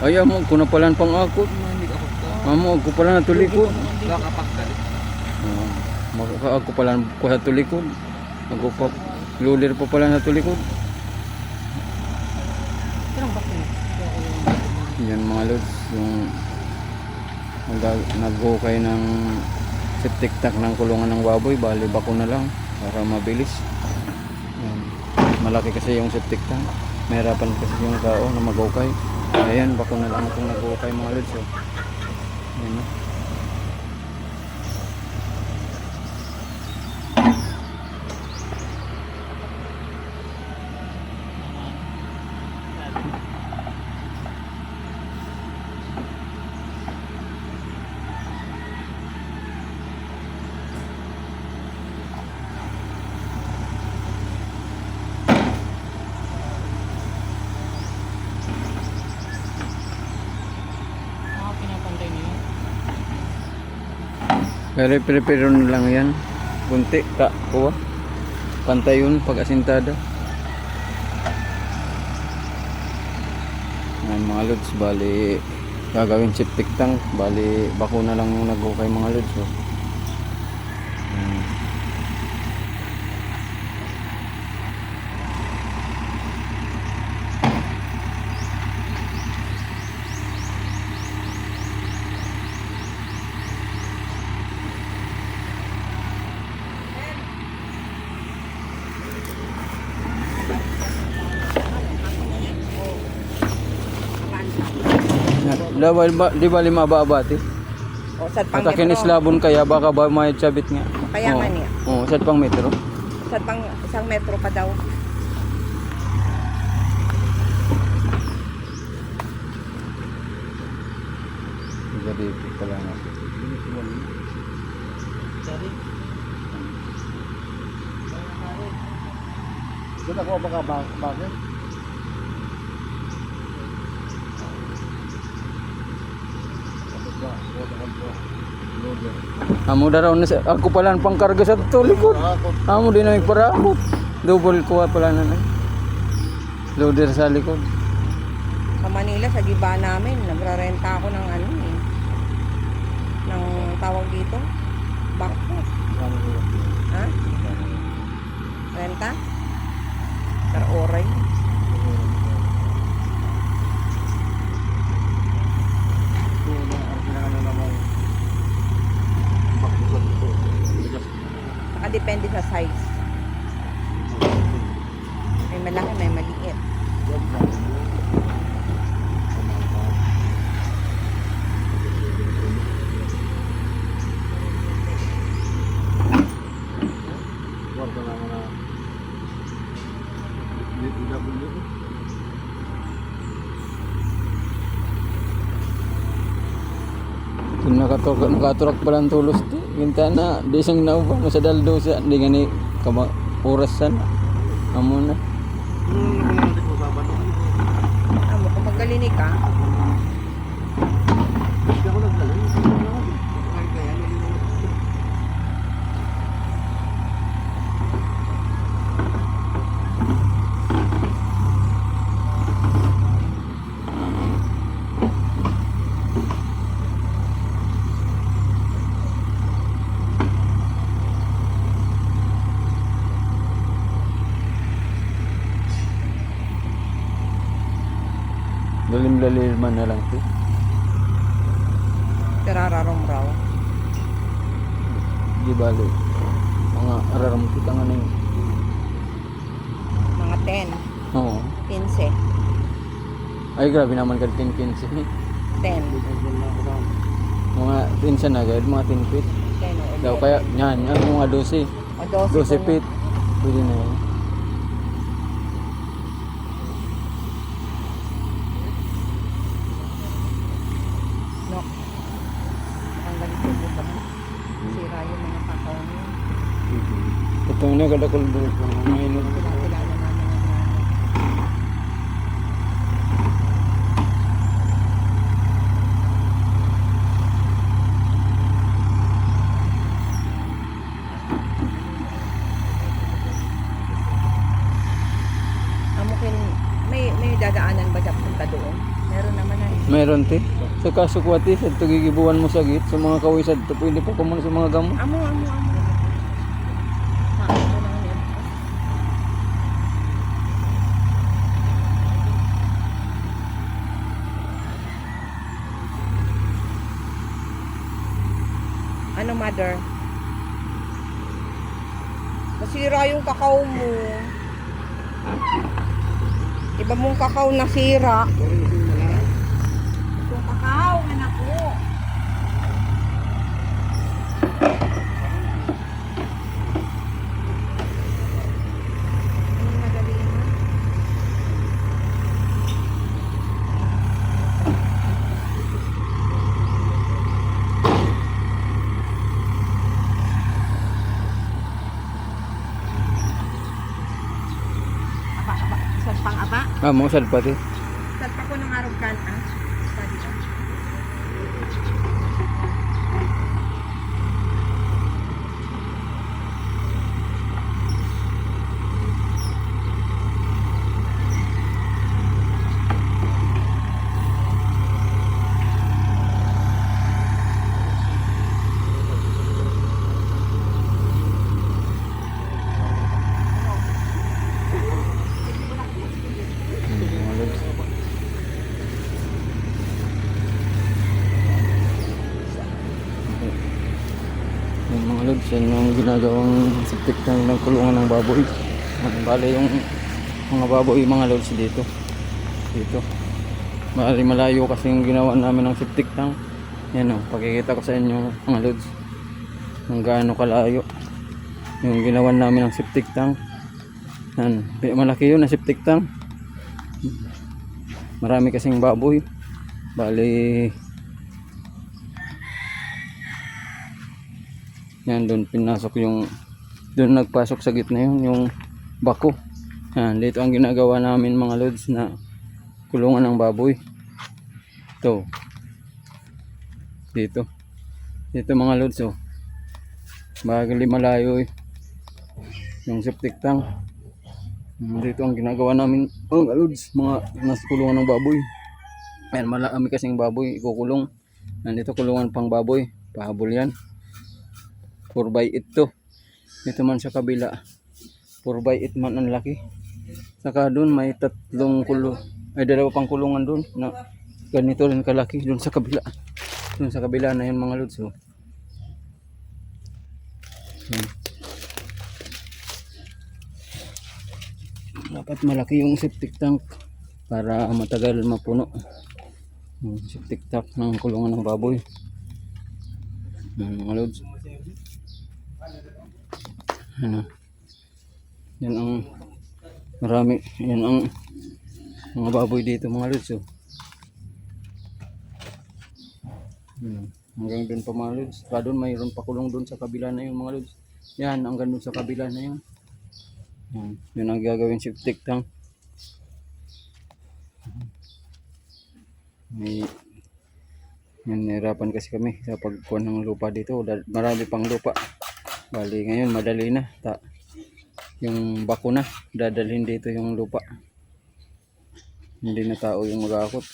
Ay, amo ko na pala pang akot. Amo ko pala na tulikod. Ako pala ko sa tulikod. Ako pa lulir pa pala na tulikod. Yan mga lods, yung nag-hukay ng septic tank ng kulungan ng baboy, bali bako na lang para mabilis. Yan. Malaki kasi yung septic tank, mahirapan kasi yung tao na mag-hukay. Ayan, bako na lang itong nag-hukay mga lods. So, yan. Pero na lang yan. Kunti ka kuha. Pantay yun pag asintada. Yan mga lods, bali gagawin septic tank, bali bako na lang yung nag-hukay mga lods. So, di ba lima ba abati? O, sad pang Atakin metro. islabon kaya baka ba may sabit nga. Kaya nga niya. Oo, sad pang metro. Sad pang 1 metro pa daw. Jadi pala nga. Doon ako baka bakit? Amo daraw na ako pala ang pangkarga sa tulikod. Amo din na para double kuha pala na. Loader sa likod. Sa Manila, sa giba namin, nagrarenta ako ng ano eh. Ng tawag dito. Bangko. Ha? Renta? Per oray. Depende sa size. May malaki, may maliit. Nakaturak pala ang tulos ti. Minta na, di siyang nauban. Masa daldo siya. Di nga ni orasan. Amo na. Amo, kung magkalinig ka, Lalim-lalim man na lang ti. terararom raw. Di bali. Mga araram kita nga na Mga 10, Oo. 15, Ay grabe naman kad 10-15. 10. Mga 10 na agad, mga 10 feet. 10 o Daw 11. kaya yan, mga 12. O 12 12 feet. Pwede na yun. No. Ang galit ko po ba? Sira yung mga kakao niya. Ito na kadakol doon. Ngayon. Kilala namin ang may may dadaanan ba dyan punta doon? Meron naman na eh. Meron te. Sa kasukwati, sa tugigibuan mo sa git, sa mga kawisad, to pwede pa kumuna sa mga gamot. Amo. Amo na nga yan. Ano, mother? Nasira yung kakao mo. Iba mong kakao nasira. Yung kakao, anak ko. Ano madali na? Aba. Isang pang-aba. Mo salpati. Salpa ko ng araw kan, ah. Study ka. Mga lods. Yung mga lods, yan yung ginagawang septic tank ng kulungan ng baboy. Bale yung mga baboy, mga lods dito. Bale malayo kasi yung ginawa namin ng septic tank. Yan o, pakikita ko sa inyo mga lods. Kung gaano kalayo yung ginawa namin ng septic tank. Yan, malaki yun na septic tank. Marami kasing baboy. Bali yan, doon pinasok yung, doon nagpasok sa gitna yun yung bako. Yan, dito ang ginagawa namin mga lods na kulungan ng baboy. Ito dito mga lods, oh. Bagali malayo eh yung septic tank. Dito ang ginagawa namin mga lods, mga nasa kulungan ng baboy. Ayan, marami kasing baboy ikukulong. Nandito kulungan pang baboy, pahabol yan. 4x8 to. Ito man sa kabila 4x8 man ang laki. Saka doon may tatlong dalawa pang kulungan doon na ganito rin kalaki. Doon sa kabila na yun mga lods, oh. Dapat malaki yung septic tank para matagal mapuno yung septic tank ng kulungan ng baboy. Mga lods, yan ang marami, yan ang mga baboy dito mga lods, oh. Hanggang doon pa mga lods. Saka doon mayroon pa kulong doon sa kabila na yun mga lods. Yan, hanggang doon sa kabila na yun. Yun ang gagawin septic tank. Nahirapan kasi kami sa pagkuha ng lupa dito. Marami pang lupa. Bali ngayon madali na. Yung bako na, dadalhin dito yung lupa. Hindi na tao yung mag-aakot.